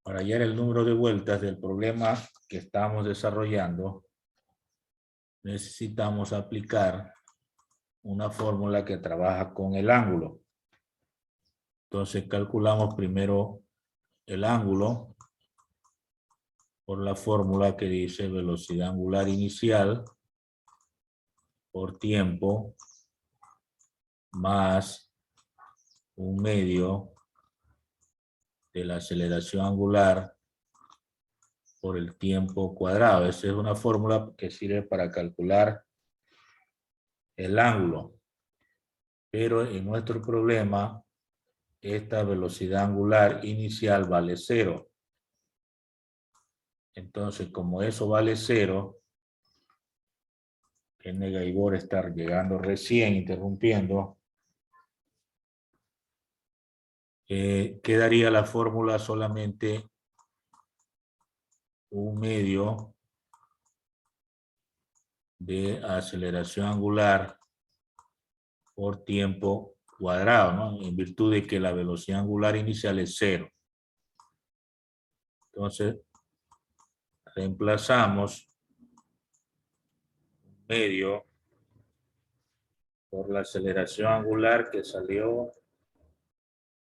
Para hallar el número de vueltas del problema que estamos desarrollando, necesitamos aplicar una fórmula que trabaja con el ángulo. Entonces calculamos primero el ángulo por la fórmula que dice velocidad angular inicial por tiempo más un medio de la aceleración angular por el tiempo cuadrado. Esa es una fórmula que sirve para calcular el ángulo. Pero en nuestro problema, esta velocidad angular inicial vale 0. Entonces, como eso vale 0, que Negaibor está llegando recién, interrumpiendo, quedaría la fórmula solamente un medio de aceleración angular por tiempo cuadrado, ¿no? En virtud de que la velocidad angular inicial es 0. Entonces, reemplazamos medio por la aceleración angular que salió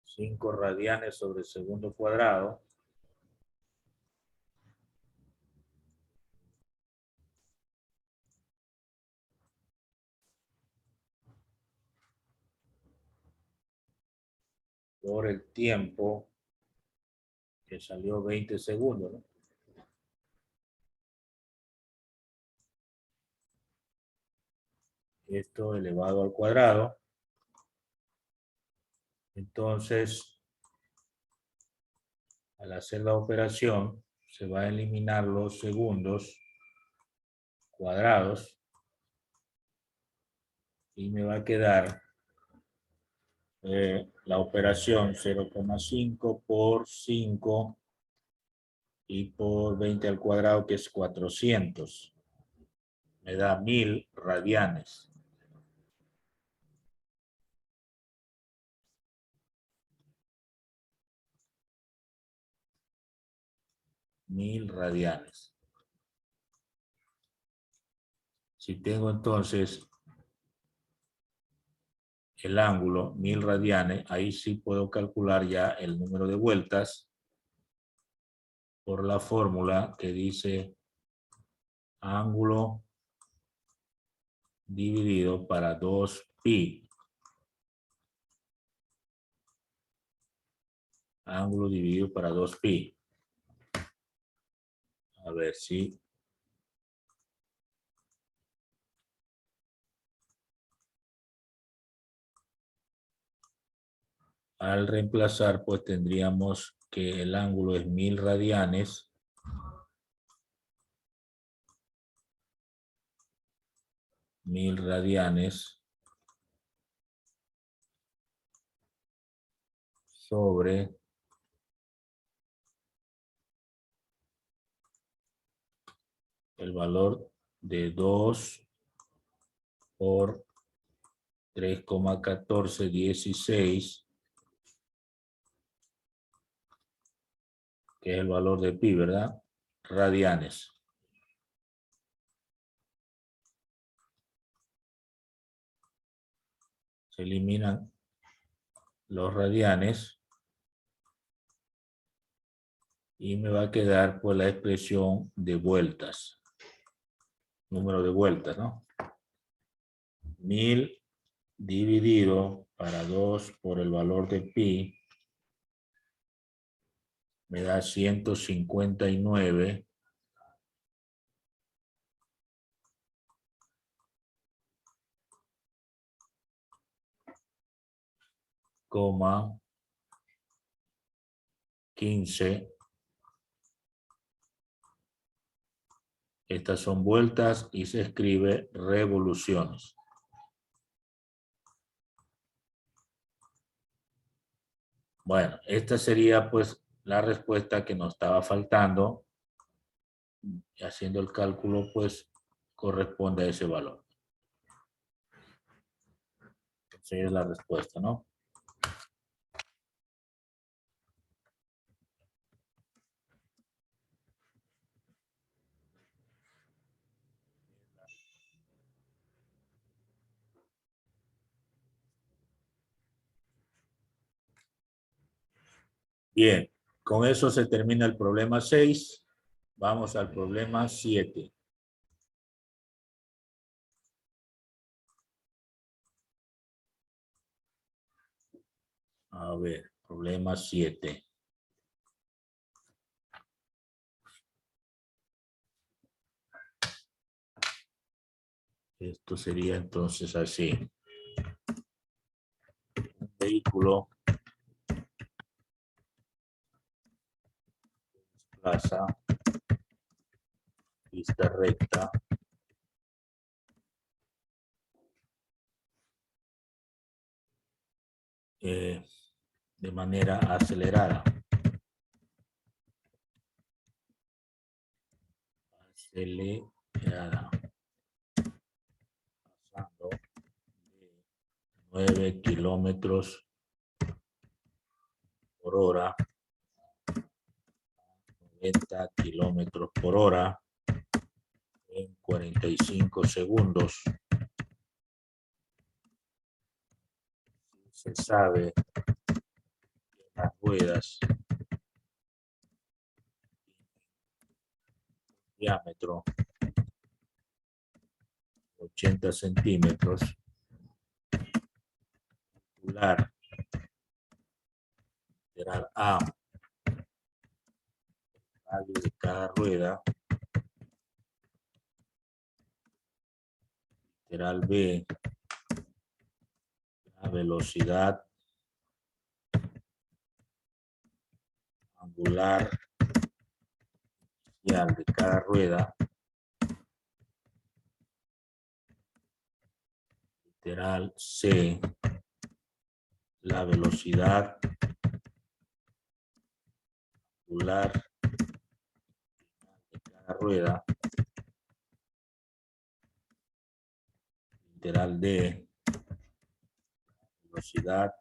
5 radianes sobre segundo cuadrado. Por el tiempo que salió 20 segundos, ¿no? Esto elevado al cuadrado. Entonces, al hacer la operación, se va a eliminar los segundos cuadrados y me va a quedar la operación 0,5 por 5 y por 20 al cuadrado, que es 400. Me da 1000 radianes. Si tengo entonces el ángulo 1000 radianes, ahí sí puedo calcular ya el número de vueltas por la fórmula que dice ángulo dividido para 2pi. Ángulo dividido para 2pi. A ver si... Al reemplazar, pues tendríamos que el ángulo es 1000 radianes. 1000 radianes sobre el valor de 2 por 3,1416, que es el valor de pi, ¿verdad? Radianes. Se eliminan los radianes y me va a quedar pues la expresión de vueltas. Número de vueltas, ¿no? 1000 dividido para 2 por el valor de pi me da 159 coma 15. Estas son vueltas y se escribe revoluciones. Bueno, esta sería pues la respuesta que nos estaba faltando. Y haciendo el cálculo pues corresponde a ese valor. Entonces es la respuesta, ¿no? Bien, con eso se termina el problema 6. Vamos al problema 7. A ver, problema 7. Esto sería entonces así. Un vehículo desplaza pista recta de manera acelerada. Pasando de 9 kilómetros por hora, 90 kilómetros por hora en 45 segundos. Se sabe que las ruedas diámetro 80 centímetros, circular lateral A, radio de cada rueda, lateral B, la velocidad angular inicial de cada rueda, lateral C, la velocidad angular de cada rueda, lateral D, velocidad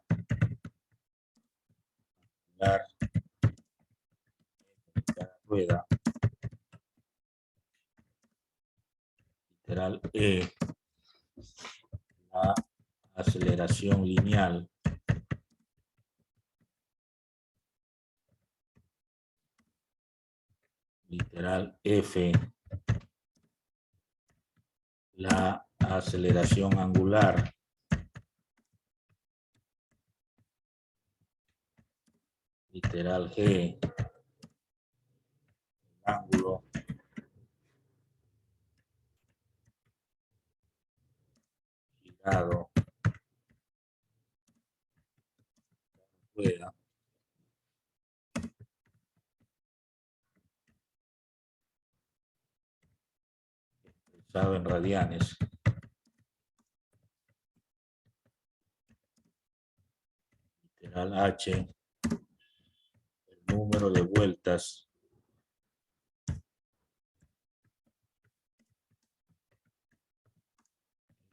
angular de cada rueda, lateral E, la aceleración lineal literal F, la aceleración angular literal G, el ángulo girado rueda, expresado en radianes, literal H, el número de vueltas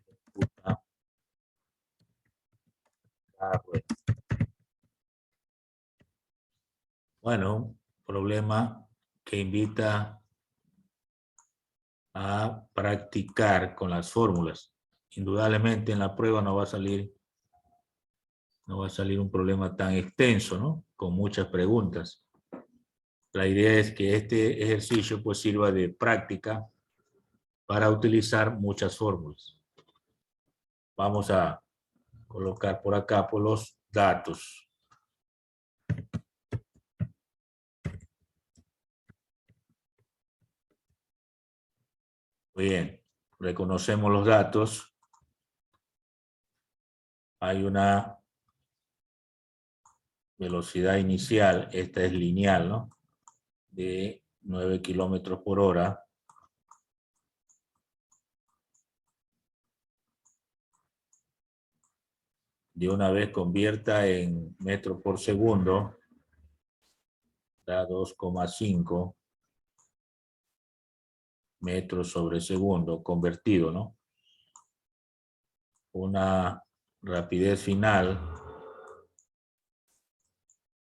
ejecuta cada rueda. Bueno, problema que invita a practicar con las fórmulas. Indudablemente en la prueba no va a salir un problema tan extenso, ¿no? Con muchas preguntas. La idea es que este ejercicio pues sirva de práctica para utilizar muchas fórmulas. Vamos a colocar por acá por los datos. Muy bien, reconocemos los datos. Hay una velocidad inicial, esta es lineal, ¿no? De 9 kilómetros por hora. De una vez convierta en metros por segundo, da 2,5 metros sobre segundo, convertido, ¿no? Una rapidez final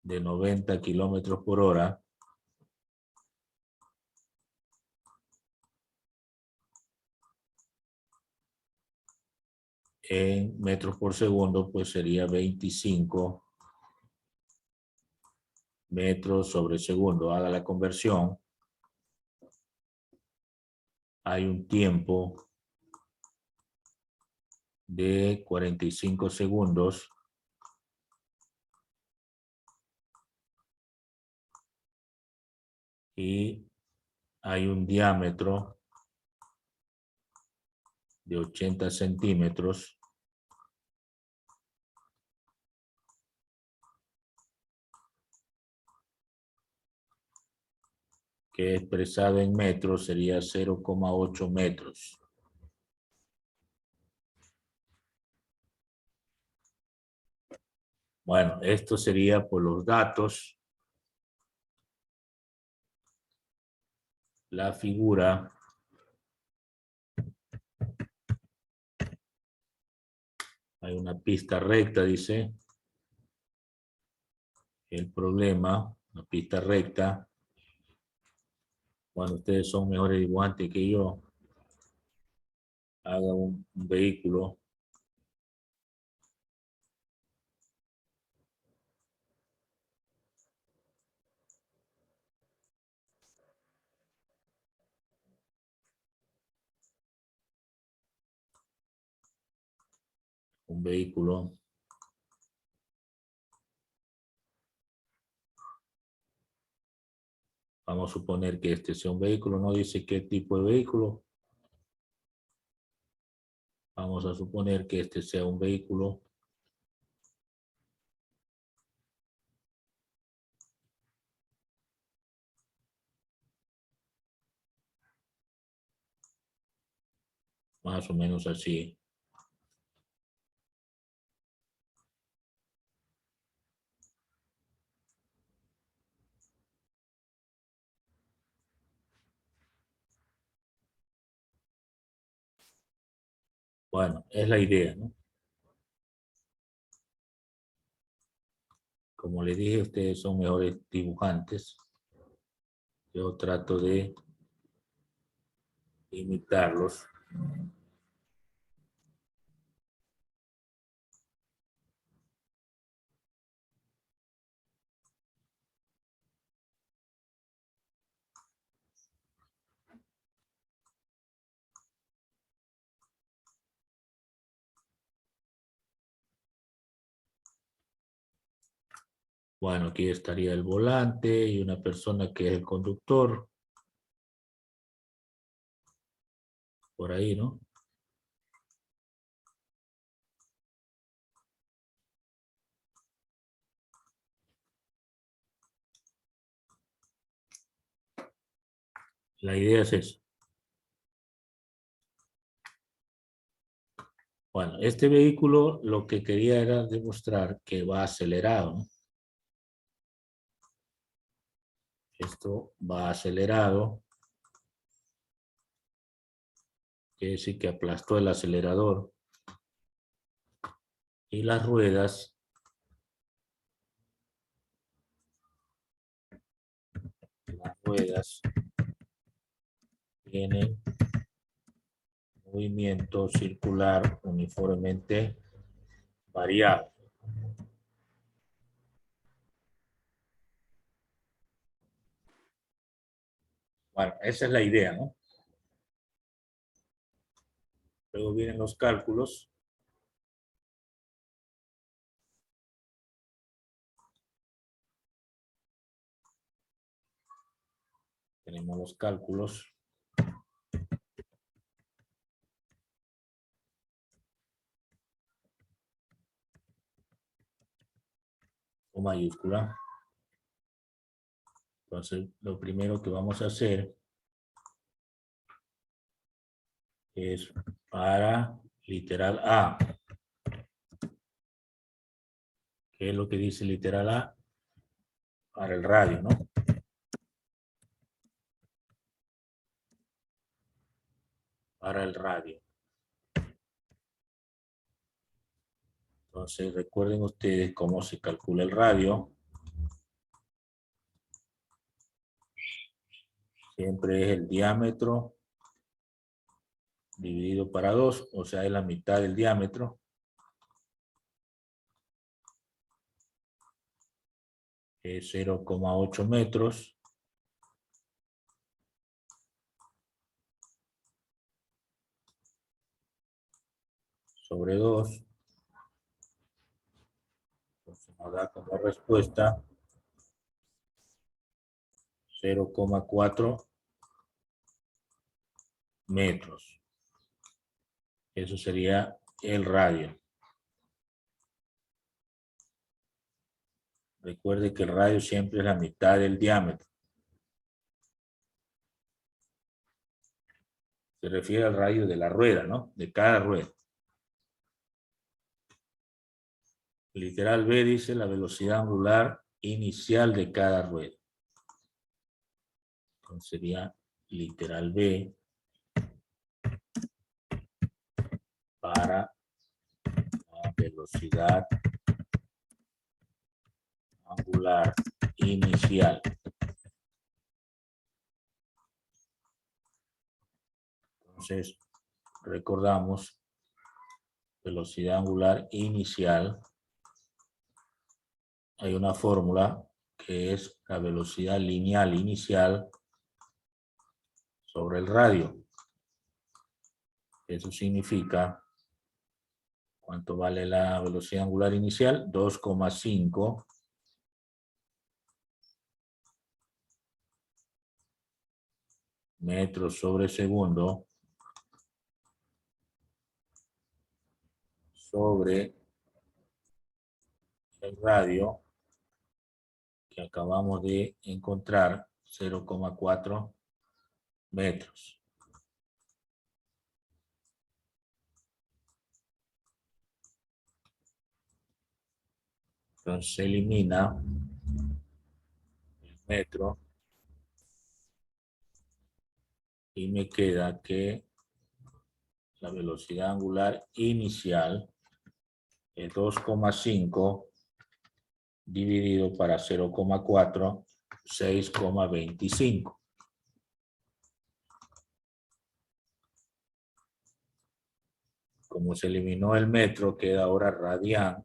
de 90 kilómetros por hora. En metros por segundo, pues sería 25 metros sobre segundo. Haga la conversión. Hay un tiempo de 45 segundos. Y hay un diámetro de 80 centímetros. Que expresado en metros sería 0,8 metros. Bueno, esto sería por los datos. La figura hay una pista recta, dice. El problema, una pista recta. Bueno, ustedes son mejores dibujantes que yo. Haga un vehículo. Un vehículo. Vamos a suponer que este sea un vehículo. No dice qué tipo de vehículo. Vamos a suponer que este sea un vehículo. Más o menos así. Bueno, es la idea, ¿no? Como les dije, ustedes son mejores dibujantes. Yo trato de imitarlos. Bueno, aquí estaría el volante y una persona que es el conductor. Por ahí, ¿no? La idea es eso. Bueno, este vehículo lo que quería era demostrar que va acelerado, ¿no? Esto va acelerado. Quiere decir que aplastó el acelerador. Y las ruedas tienen movimiento circular uniformemente variable. Bueno, esa es la idea, ¿no? Luego vienen los cálculos. Tenemos los cálculos. Con mayúscula. Entonces, lo primero que vamos a hacer es para literal A. ¿Qué es lo que dice literal A? Para el radio, ¿no? Para el radio. Entonces, recuerden ustedes cómo se calcula el radio. Siempre es el diámetro dividido para 2, o sea, es la mitad del diámetro. es 0,8 metros. Sobre 2. Entonces nos da como respuesta 0,4 metros. Eso sería el radio. Recuerde que el radio siempre es la mitad del diámetro. Se refiere al radio de la rueda, ¿no? De cada rueda. Literal B dice la velocidad angular inicial de cada rueda. Entonces sería literal B para la velocidad angular inicial. Entonces, recordamos, velocidad angular inicial. Hay una fórmula que es la velocidad lineal inicial sobre el radio. Eso significa, ¿cuánto vale la velocidad angular inicial? 2,5 metros sobre segundo sobre el radio que acabamos de encontrar, 0,4 metros. Entonces se elimina el metro y me queda que la velocidad angular inicial es 2,5 dividido para 0,4, 6,25. Como se eliminó el metro, queda ahora radián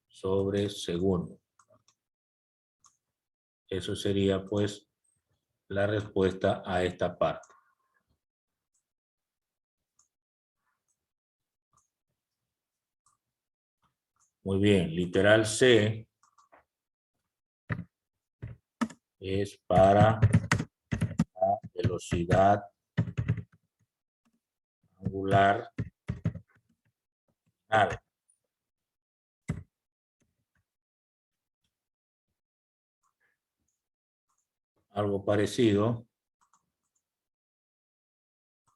sobre segundo. Eso sería pues la respuesta a esta parte. Muy bien, literal C es para la velocidad angular final. Algo parecido,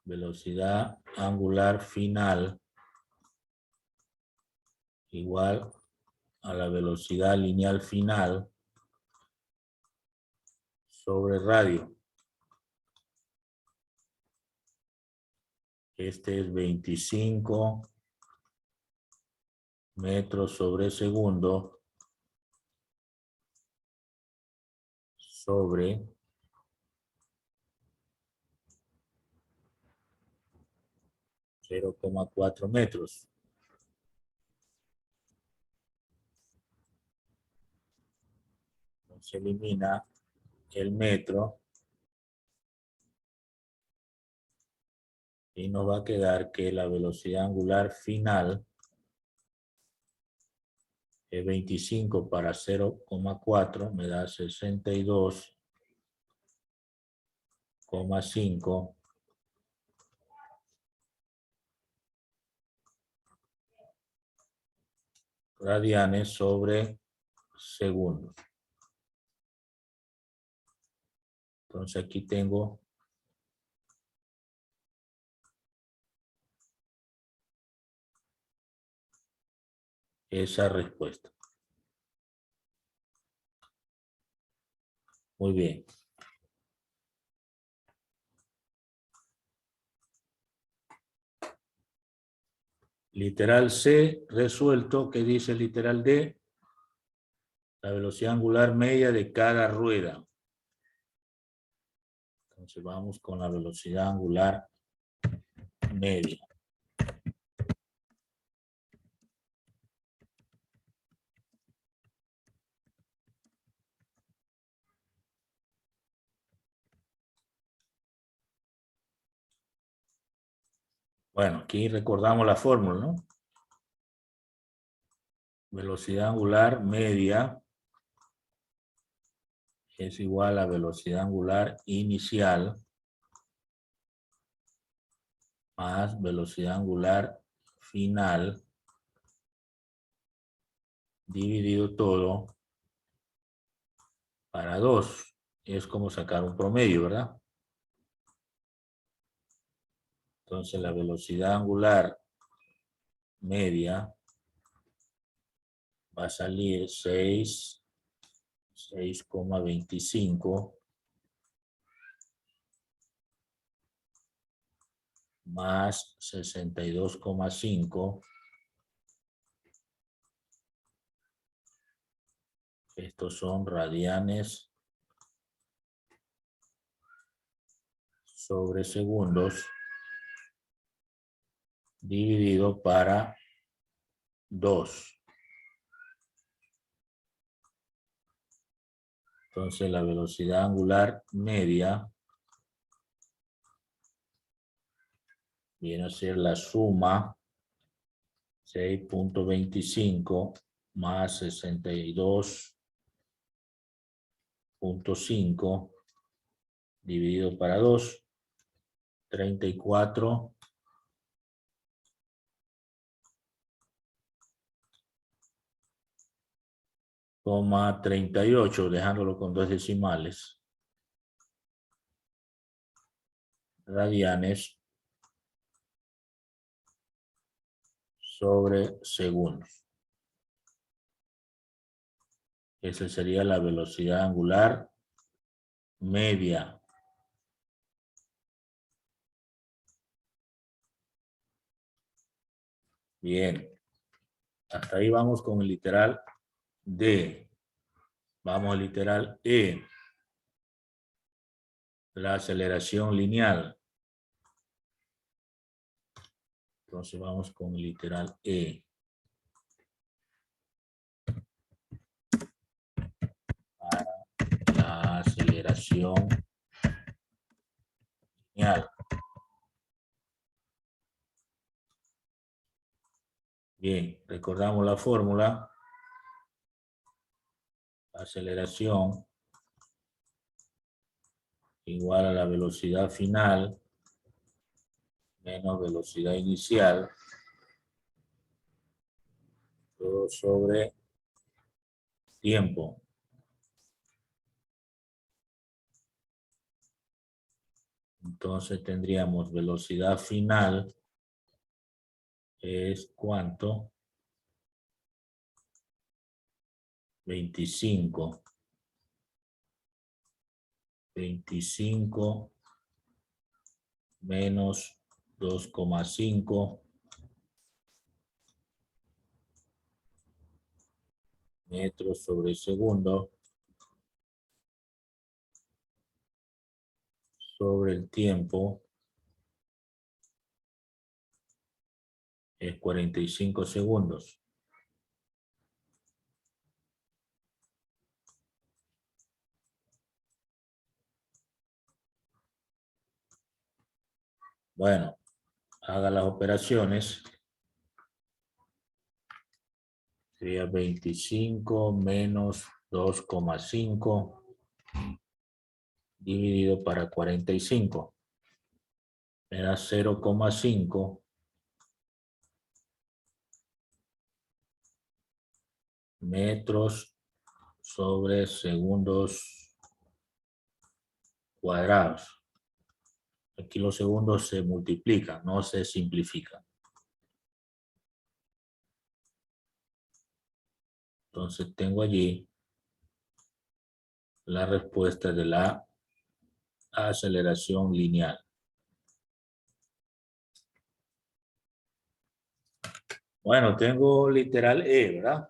velocidad angular final igual a la velocidad lineal final sobre radio. Este es 25 metros sobre segundo sobre 0,4 metros. Se elimina el metro y nos va a quedar que la velocidad angular final es 25 para 0,4, me da 62,5 radianes sobre segundo. Entonces aquí tengo esa respuesta. Muy bien. Literal C resuelto. ¿Qué dice el literal D? La velocidad angular media de cada rueda. Entonces vamos con la velocidad angular media. Bueno, aquí recordamos la fórmula, ¿no? Velocidad angular media es igual a velocidad angular inicial más velocidad angular final dividido todo para 2. Es como sacar un promedio, ¿verdad? Entonces la velocidad angular media va a salir 6,25 más 62,5. Estos son radianes sobre segundos dividido para 2. Entonces la velocidad angular media viene a ser la suma 6,25 más 62,5 dividido para 2, 34,38, dejándolo con 2 decimales, radianes sobre segundos. Esa sería la velocidad angular media. Bien, hasta ahí vamos con el literal D. Vamos al literal E. La aceleración lineal. Entonces vamos con el literal E. Para la aceleración lineal. Bien, recordamos la fórmula. Aceleración igual a la velocidad final menos velocidad inicial, todo sobre tiempo. Entonces tendríamos velocidad final es ¿cuánto? 25 menos 2,5 metros sobre segundo sobre el tiempo es 45 segundos. Bueno, haga las operaciones. Sería 25 menos 2,5 dividido para 45. Me da 0,5 metros sobre segundos cuadrados. Aquí los segundos se multiplican, no se simplifican. Entonces tengo allí la respuesta de la aceleración lineal. Bueno, tengo literal E, ¿verdad?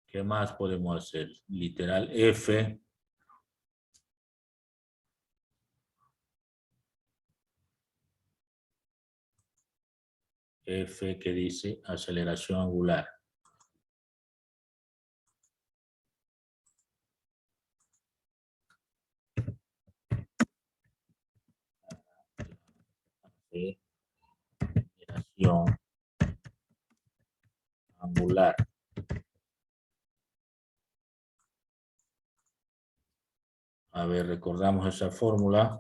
¿Qué más podemos hacer? Literal F. F que dice aceleración angular. aceleración angular. A ver, recordamos esa fórmula.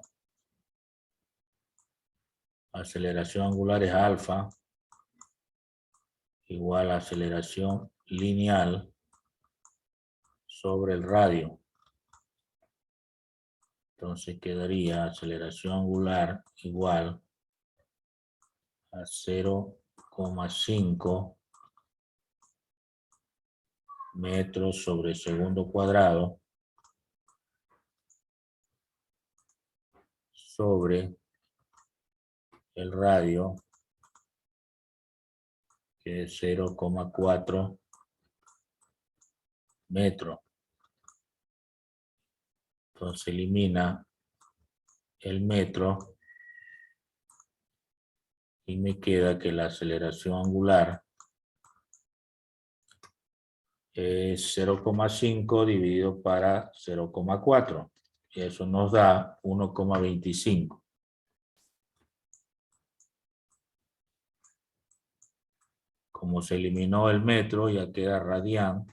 Aceleración angular es alfa igual a aceleración lineal sobre el radio. Entonces quedaría aceleración angular igual a 0,5 metros sobre segundo cuadrado sobre el radio, que es 0,4 metros. Entonces elimina el metro y me queda que la aceleración angular es 0,5 dividido para 0,4. Y eso nos da 1,25. Como se eliminó el metro, ya queda radián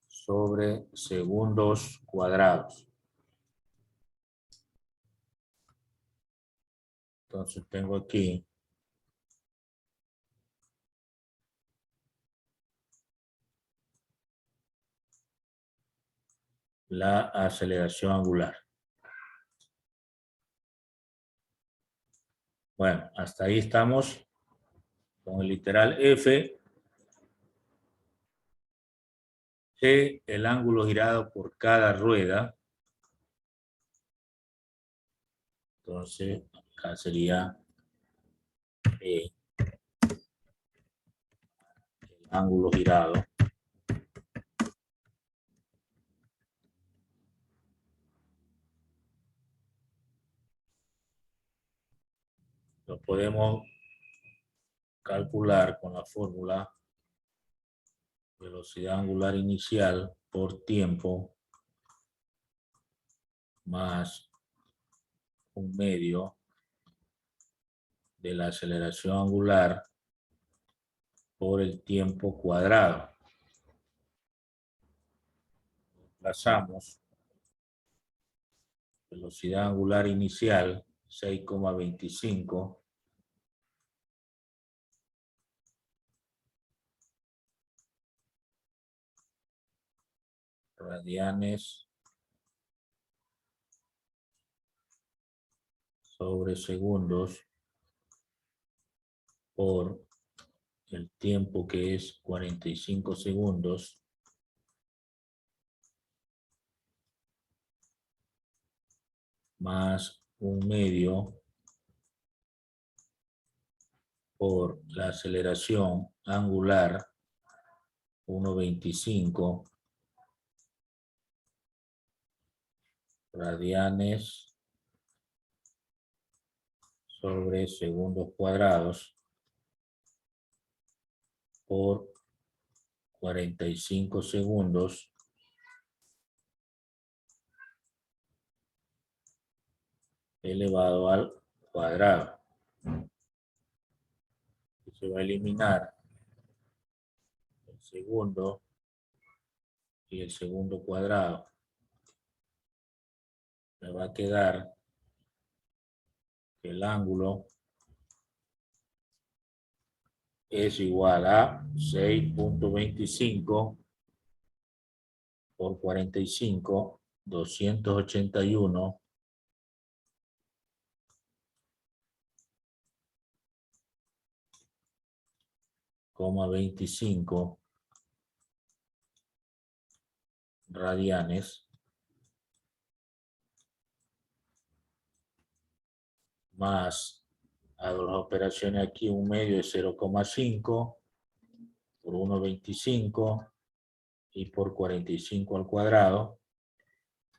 sobre segundos cuadrados. Entonces tengo aquí la aceleración angular. Bueno, hasta ahí estamos con el literal F. G, el ángulo girado por cada rueda. Entonces, acá sería el ángulo girado. Lo podemos calcular con la fórmula velocidad angular inicial por tiempo más un medio de la aceleración angular por el tiempo cuadrado. Pasamos velocidad angular inicial 6,25 radianes sobre segundos por el tiempo, que es 45 segundos, más un medio por la aceleración angular 1,25 radianes sobre segundos cuadrados por 45 segundos elevado al cuadrado. Se va a eliminar el segundo y el segundo cuadrado. Me va a quedar que el ángulo es igual a 6,25 por 45, 281,25 radianes más, hago las operaciones aquí, un medio de 0,5 por 1,25 y por 45 al cuadrado,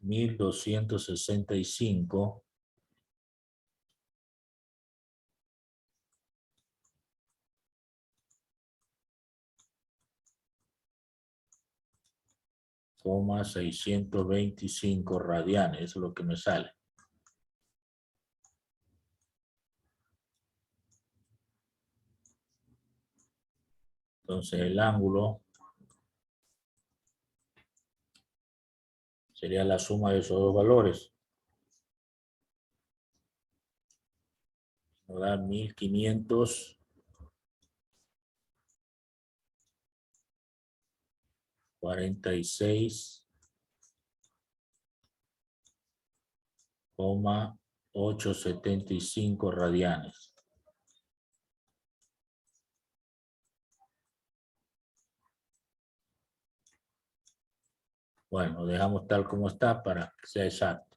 1265 625 radianes, eso es lo que me sale. Entonces el ángulo sería la suma de esos dos valores. Nos da 1546,875 radianes. Bueno, dejamos tal como está para que sea exacto.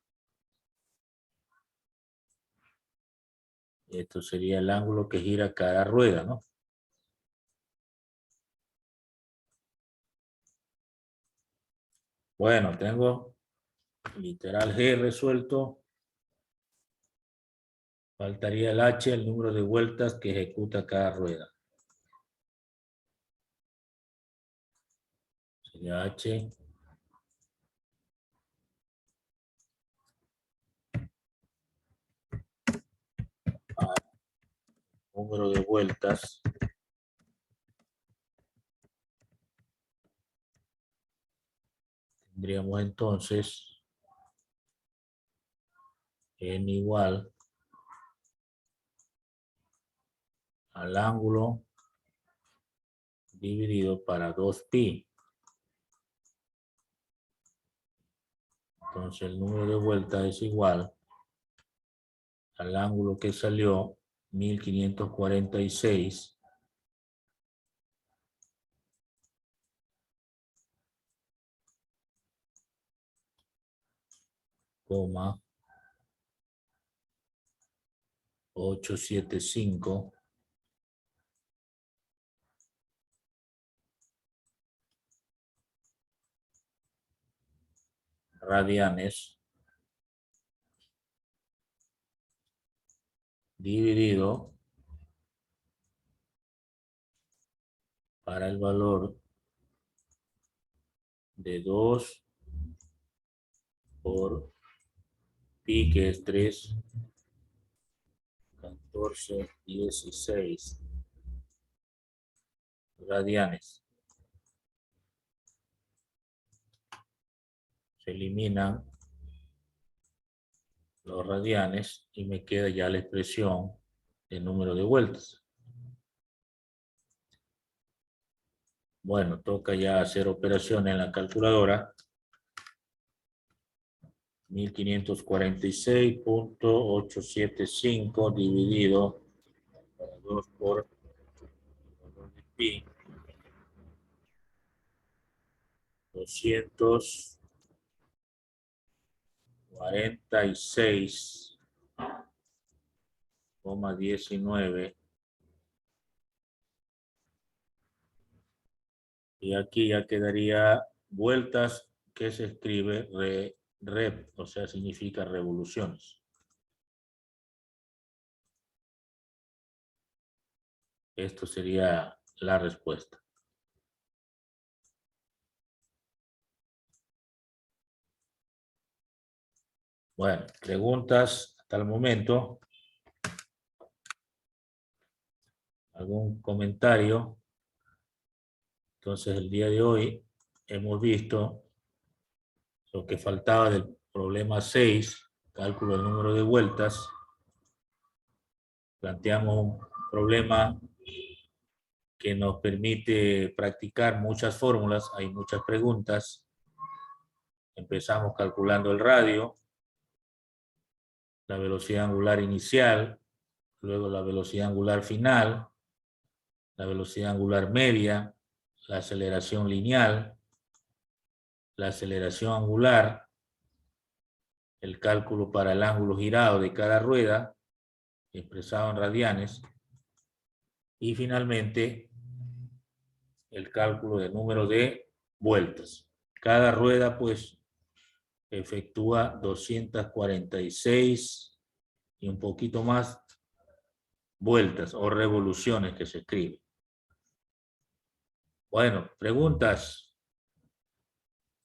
Esto sería el ángulo que gira cada rueda, ¿no? Bueno, tengo literal G resuelto. Faltaría el H, el número de vueltas que ejecuta cada rueda. Sería H. Número de vueltas. Tendríamos entonces N igual al ángulo dividido para 2pi. Entonces el número de vueltas es igual al ángulo que salió 1546 coma 875 radianes dividido para el valor de 2 por pi, que es 3,1416 radianes. Se eliminan los radianes y me queda ya la expresión del número de vueltas. Bueno, toca ya hacer operaciones en la calculadora. 1546,875 dividido por 2 por pi. 246,19. Y aquí ya quedaría vueltas, que se escribe rep, o sea, significa revoluciones. Esto sería la respuesta. Bueno, preguntas hasta el momento. ¿Algún comentario? Entonces, el día de hoy hemos visto lo que faltaba del problema 6, cálculo del número de vueltas. Planteamos un problema que nos permite practicar muchas fórmulas, hay muchas preguntas. Empezamos calculando el radio, la velocidad angular inicial, luego la velocidad angular final, la velocidad angular media, la aceleración lineal, la aceleración angular, el cálculo para el ángulo girado de cada rueda, expresado en radianes, y finalmente el cálculo del número de vueltas. Cada rueda pues efectúa 246 y un poquito más vueltas o revoluciones, que se escribe. Bueno, preguntas.